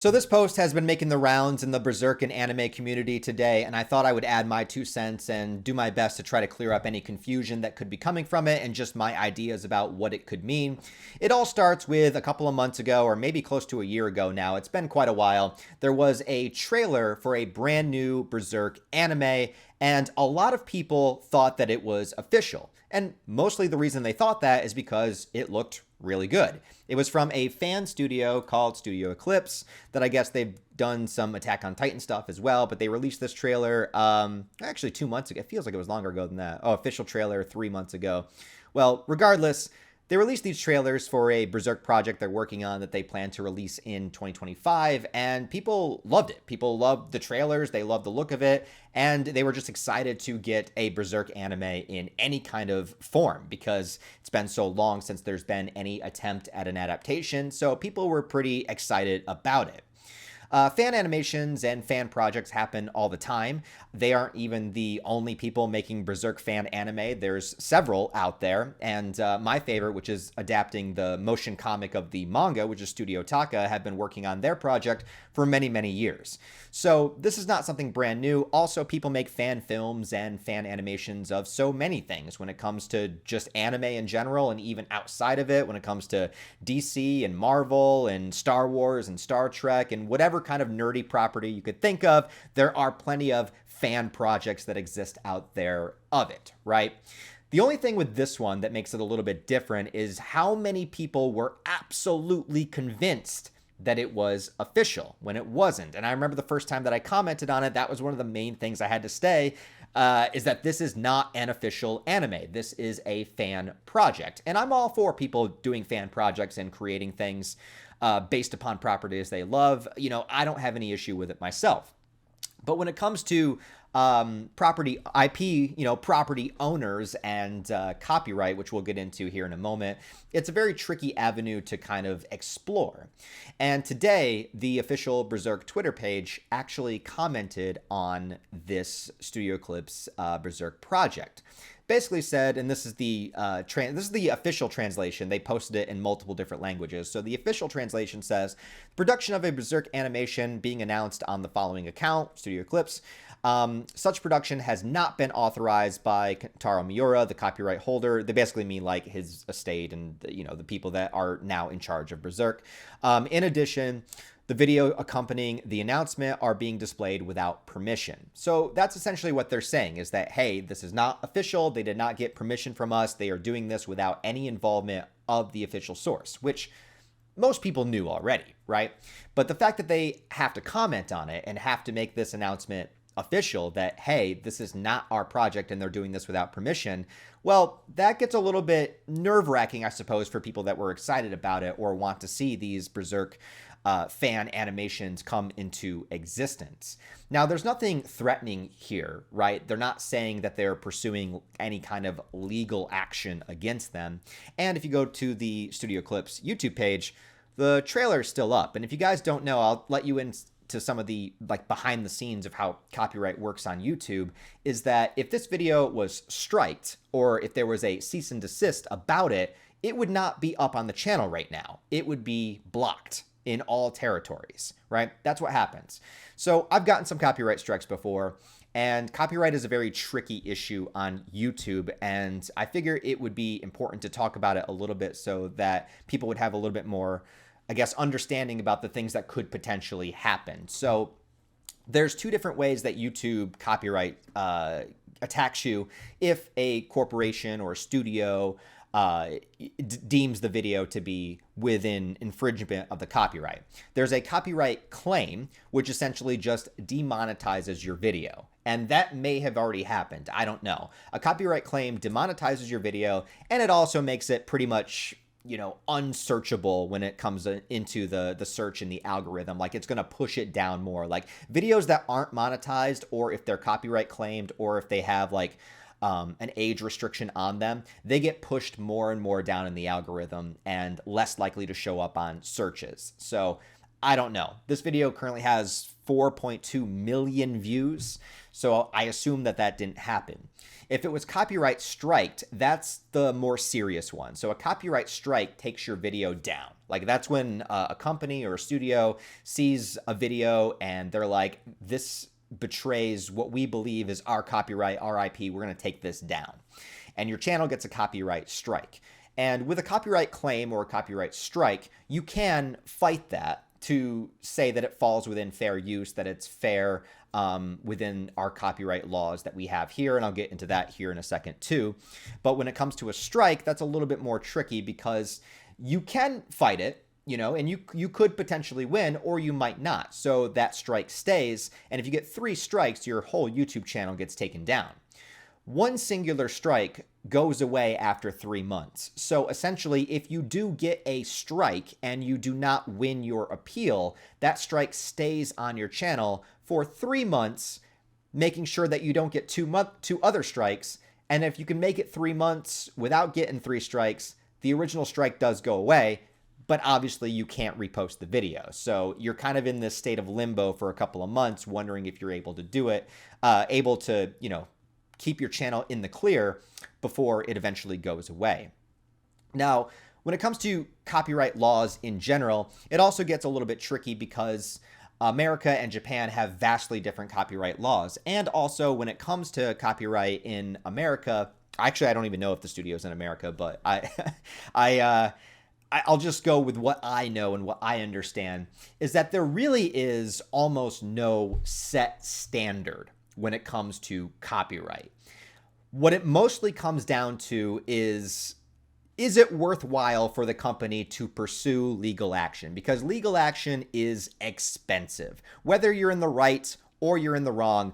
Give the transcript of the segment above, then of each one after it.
So this post has been making the rounds in the Berserk and anime community today, and I thought I would add my 2 cents and do my best to try to clear up any confusion that could be coming from it and just my ideas about what it could mean. It all starts with a couple of months ago, or maybe close to a year ago now. It's been quite a while. There was a trailer for a brand new Berserk anime, and a lot of people thought that it was official. And mostly the reason they thought that is because it looked really good. It was from a fan studio called Studio Eclipse that I guess they've done some Attack on Titan stuff as well, but they released this trailer actually 2 months ago. It feels like it was longer ago than that. Oh, official trailer 3 months ago. Well, regardless, they released these trailers for a Berserk project they're working on that they plan to release in 2025, and people loved it. People loved the trailers, they loved the look of it, and they were just excited to get a Berserk anime in any kind of form because it's been so long since there's been any attempt at an adaptation, so people were pretty excited about it. Fan animations and fan projects happen all the time. They aren't even the only people making Berserk fan anime. There's several out there, and my favorite, which is adapting the motion comic of the manga, which is Studio Taka, have been working on their project for many, many years. So this is not something brand new. Also, people make fan films and fan animations of so many things when it comes to just anime in general, and even outside of it, when it comes to DC and Marvel and Star Wars and Star Trek and whatever kind of nerdy property you could think of, there are plenty of fan projects that exist out there of it, right? The only thing with this one that makes it a little bit different is how many people were absolutely convinced that it was official when it wasn't. And I remember the first time that I commented on it, that was one of the main things I had to say, is that this is not an official anime. This is a fan project. And I'm all for people doing fan projects and creating things based upon properties they love. You know, I don't have any issue with it myself. But when it comes to property IP, property owners and copyright, which we'll get into here in a moment, it's a very tricky avenue to kind of explore. And today, the official Berserk Twitter page actually commented on this Studio Eclipse Berserk project. Basically said, and this is the official translation. They posted it in multiple different languages. So the official translation says, production of a Berserk animation being announced on the following account, Studio Eclipse. Such production has not been authorized by Taro Miura, the copyright holder. They basically mean like his estate and the people that are now in charge of Berserk. In addition, the video accompanying the announcement are being displayed without permission. So that's essentially what they're saying, is that, hey, this is not official. They did not get permission from us. They are doing this without any involvement of the official source, which most people knew already, right? But the fact that they have to comment on it and have to make this announcement official that, hey, this is not our project and they're doing this without permission, well, that gets a little bit nerve-wracking, I suppose, for people that were excited about it or want to see these Berserk fan animations come into existence. Now, there's nothing threatening here, right? They're not saying that they're pursuing any kind of legal action against them. And if you go to the Studio Eclipse YouTube page, the trailer is still up. And if you guys don't know, I'll let you in to some of the behind the scenes of how copyright works on YouTube, is that if this video was striked or if there was a cease and desist about it, it would not be up on the channel right now. It would be blocked in all territories, right? That's what happens. So I've gotten some copyright strikes before, and copyright is a very tricky issue on YouTube, and I figure it would be important to talk about it a little bit so that people would have a little bit more, I guess, understanding about the things that could potentially happen. So there's two different ways that YouTube copyright attacks you if a corporation or a studio deems the video to be within infringement of the copyright. There's a copyright claim, which essentially just demonetizes your video. And that may have already happened. I don't know. A copyright claim demonetizes your video, and it also makes it pretty much unsearchable when it comes into the search and the algorithm. Like, it's going to push it down more. Like, videos that aren't monetized, or if they're copyright claimed, or if they have an age restriction on them, they get pushed more and more down in the algorithm and less likely to show up on searches. So I don't know. This video currently has 4.2 million views, so I assume that that didn't happen. If it was copyright striked, that's the more serious one. So a copyright strike takes your video down. Like that's when a company or a studio sees a video and they're like, this betrays what we believe is our copyright, our IP, we're going to take this down. And your channel gets a copyright strike. And with a copyright claim or a copyright strike, you can fight that to say that it falls within fair use, that it's fair within our copyright laws that we have here. And I'll get into that here in a second too. But when it comes to a strike, that's a little bit more tricky because you can fight it, you know, and you could potentially win or you might not. So that strike stays. And if you get 3 strikes, your whole YouTube channel gets taken down. One singular strike goes away after 3 months. So essentially, if you do get a strike and you do not win your appeal, that strike stays on your channel for 3 months, making sure that you don't get 2 other strikes. And if you can make it 3 months without getting 3 strikes, the original strike does go away, but obviously you can't repost the video. So you're kind of in this state of limbo for a couple of months, wondering if you're able to do it, able to, you know, keep your channel in the clear before it eventually goes away. Now, when it comes to copyright laws in general, it also gets a little bit tricky because America and Japan have vastly different copyright laws. And also when it comes to copyright in America, actually, I don't even know if the studio's in America, but I'll just go with what I know and what I understand, is that there really is almost no set standard when it comes to copyright. What it mostly comes down to is it worthwhile for the company to pursue legal action? Because legal action is expensive. Whether you're in the right or you're in the wrong,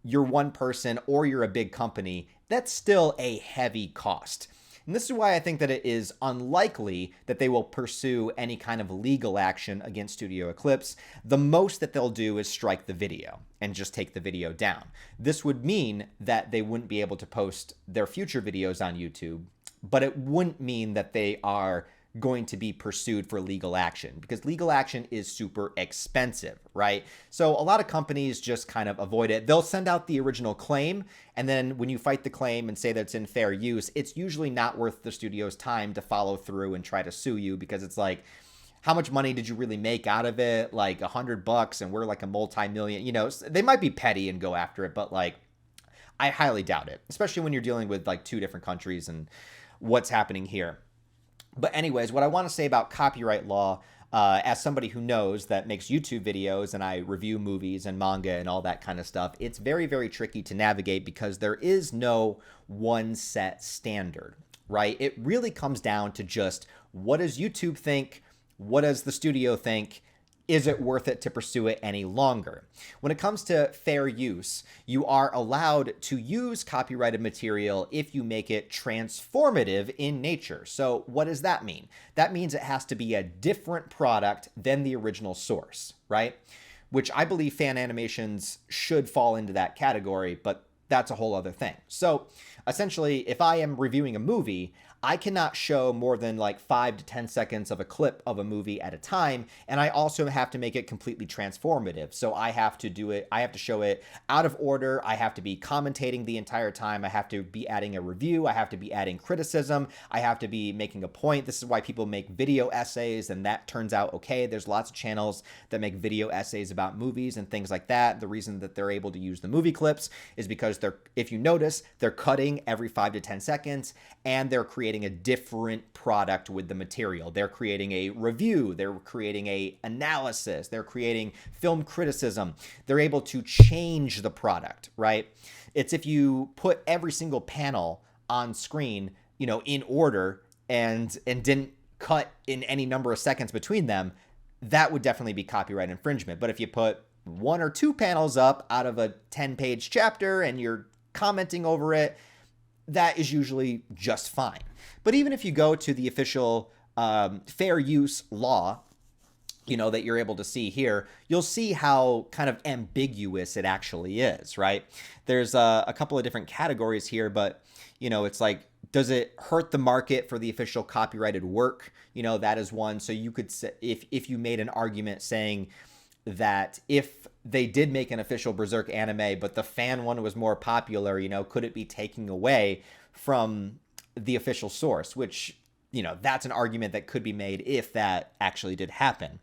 you're one person or you're a big company, that's still a heavy cost. And this is why I think that it is unlikely that they will pursue any kind of legal action against Studio Eclipse. The most that they'll do is strike the video and just take the video down. This would mean that they wouldn't be able to post their future videos on YouTube, but it wouldn't mean that they are going to be pursued for legal action because legal action is super expensive, right? So a lot of companies just kind of avoid it. They'll send out the original claim, and then when you fight the claim and say that it's in fair use, it's usually not worth the studio's time to follow through and try to sue you because it's like, how much money did you really make out of it? Like $100 and we're like a multi-million, you know, they might be petty and go after it, but like, I highly doubt it, especially when you're dealing with like 2 different countries and what's happening here. But anyways, what I want to say about copyright law, as somebody who knows that makes YouTube videos and I review movies and manga and all that kind of stuff, it's very, very tricky to navigate because there is no one set standard, right? It really comes down to just what does YouTube think? What does the studio think? Is it worth it to pursue it any longer? When it comes to fair use, you are allowed to use copyrighted material if you make it transformative in nature. So what does that mean? That means it has to be a different product than the original source, right? Which I believe fan animations should fall into that category, but that's a whole other thing. So essentially, if I am reviewing a movie, I cannot show more than like 5 to 10 seconds of a clip of a movie at a time. And I also have to make it completely transformative. So I have to do it. I have to show it out of order. I have to be commentating the entire time. I have to be adding a review. I have to be adding criticism. I have to be making a point. This is why people make video essays and that turns out okay. There's lots of channels that make video essays about movies and things like that. The reason that they're able to use the movie clips is because if you notice, they're cutting every 5 to 10 seconds and they're creating a different product with the material. They're creating a review, they're creating a analysis, they're creating film criticism. They're able to change the product, right? It's if you put every single panel on screen, you know, in order and didn't cut in any number of seconds between them, that would definitely be copyright infringement. But if you put 1 or 2 panels up out of a 10-page chapter and you're commenting over it, that is usually just fine. But even if you go to the official fair use law, that you're able to see here, you'll see how kind of ambiguous it actually is, right? There's a couple of different categories here, but, it's like, does it hurt the market for the official copyrighted work? That is one. So you could say, if you made an argument saying that if they did make an official Berserk anime, but the fan one was more popular, could it be taking away from the official source, which, that's an argument that could be made if that actually did happen.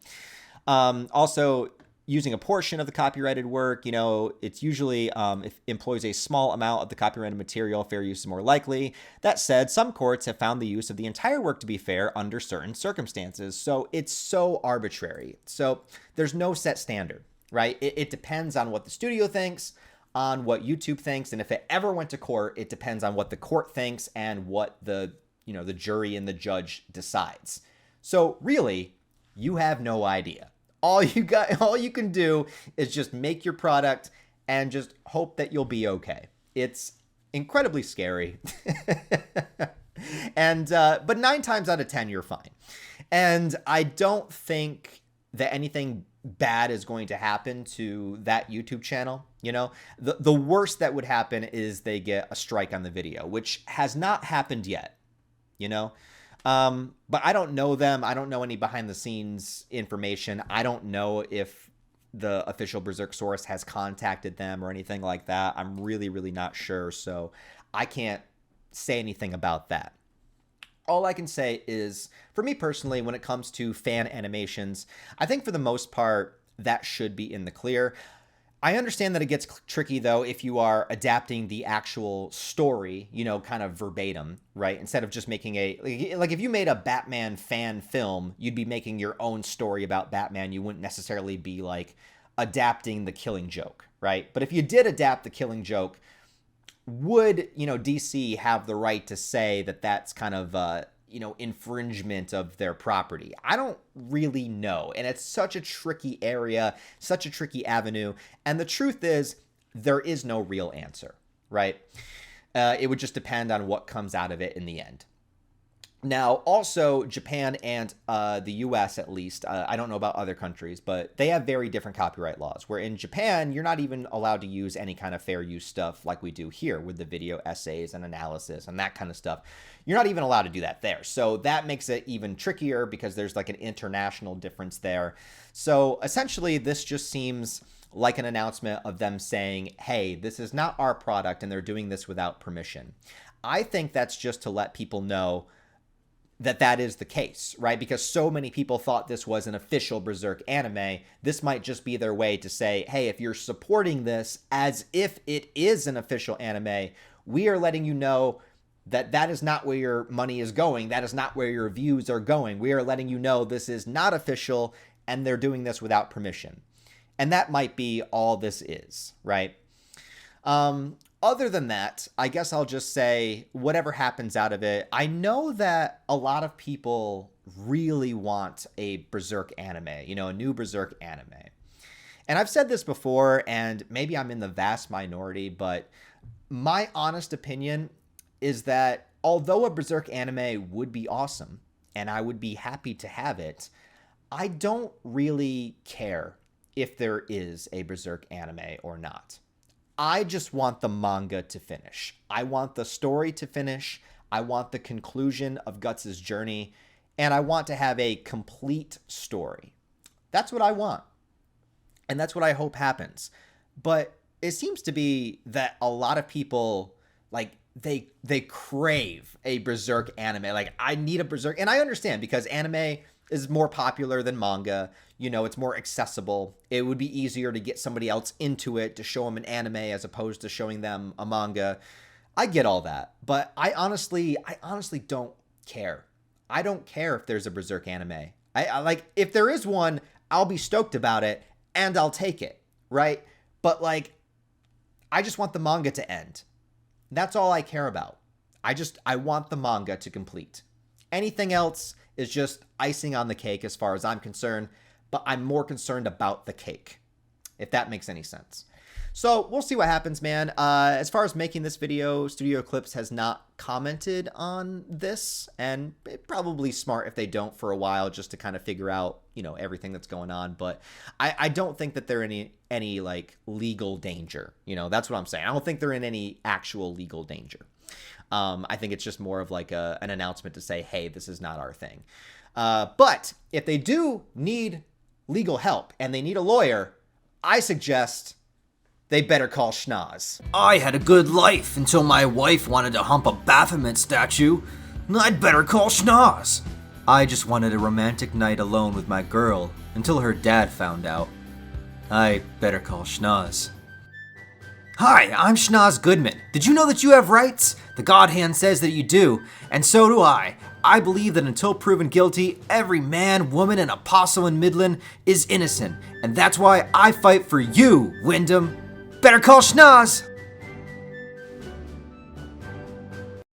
Also, using a portion of the copyrighted work, it's usually if it employs a small amount of the copyrighted material, fair use is more likely. That said, some courts have found the use of the entire work to be fair under certain circumstances. So it's so arbitrary. So there's no set standard, right? It depends on what the studio thinks, on what YouTube thinks, and if it ever went to court, it depends on what the court thinks and what the jury and the judge decides. So really, you have no idea. All you can do is just make your product and just hope that you'll be okay. It's incredibly scary. And but 9 times out of 10 you're fine. And I don't think that anything bad is going to happen to that YouTube channel. The worst that would happen is they get a strike on the video, which has not happened yet. But I don't know them. I don't know any behind the scenes information. I don't know if the official Berserk source has contacted them or anything like that. I'm really, really not sure. So I can't say anything about that. All I can say is, for me personally, when it comes to fan animations, I think for the most part, that should be in the clear. I understand that it gets tricky, though, if you are adapting the actual story, kind of verbatim, right? Instead of just making like if you made a Batman fan film, you'd be making your own story about Batman. You wouldn't necessarily be like adapting the Killing Joke, right? But if you did adapt the Killing Joke, would, DC have the right to say that that's kind of, infringement of their property? I don't really know. And it's such a tricky area, such a tricky avenue. And the truth is, there is no real answer, right? It would just depend on what comes out of it in the end. Now, also, Japan and the US, at least, I don't know about other countries, but they have very different copyright laws, where in Japan, you're not even allowed to use any kind of fair use stuff like we do here with the video essays and analysis and that kind of stuff. You're not even allowed to do that there. So that makes it even trickier because there's like an international difference there. So essentially, this just seems like an announcement of them saying, hey, this is not our product and they're doing this without permission. I think that's just to let people know that is the case, right? Because so many people thought this was an official Berserk anime. This might just be their way to say, hey, if you're supporting this as if it is an official anime, we are letting you know that is not where your money is going. That is not where your views are going. We are letting you know this is not official and they're doing this without permission. And that might be all this is, right? Other than that, I guess I'll just say whatever happens out of it. I know that a lot of people really want a Berserk anime, a new Berserk anime. And I've said this before, and maybe I'm in the vast minority, but my honest opinion is that although a Berserk anime would be awesome, and I would be happy to have it, I don't really care if there is a Berserk anime or not. I just want the manga to finish. I want the story to finish. I want the conclusion of Guts' journey. And I want to have a complete story. That's what I want. And that's what I hope happens. But it seems to be that a lot of people, like, they crave a Berserk anime. Like, I need a Berserk. And I understand because anime is more popular than manga. It's more accessible. It would be easier to get somebody else into it, to show them an anime as opposed to showing them a manga. I get all that, but I honestly don't care. I don't care if there's a Berserk anime. I like, if there is one, I'll be stoked about it and I'll take it, right? But like, I just want the manga to end. That's all I care about. I want the manga to complete. Anything else is just icing on the cake as far as I'm concerned, but I'm more concerned about the cake, if that makes any sense. So we'll see what happens, man. As far as making this video, Studio Eclipse has not commented on this, and it's probably smart if they don't for a while, just to kind of figure out, you know, everything that's going on. But I don't think that they're in any like legal danger. You know, that's what I'm saying. I don't think they're in any actual legal danger. I think it's just more of like an announcement to say, hey, this is not our thing. But if they do need legal help and they need a lawyer, I suggest they better call Schnoz. I had a good life until my wife wanted to hump a Baphomet statue. I'd better call Schnoz. I just wanted a romantic night alone with my girl until her dad found out. I better call Schnoz. Hi, I'm Schnoz Goodman. Did you know that you have rights? The God Hand says that you do, and so do I. I believe that until proven guilty, every man, woman, and apostle in Midland is innocent, and that's why I fight for you, Wyndham. Better call Schnoz!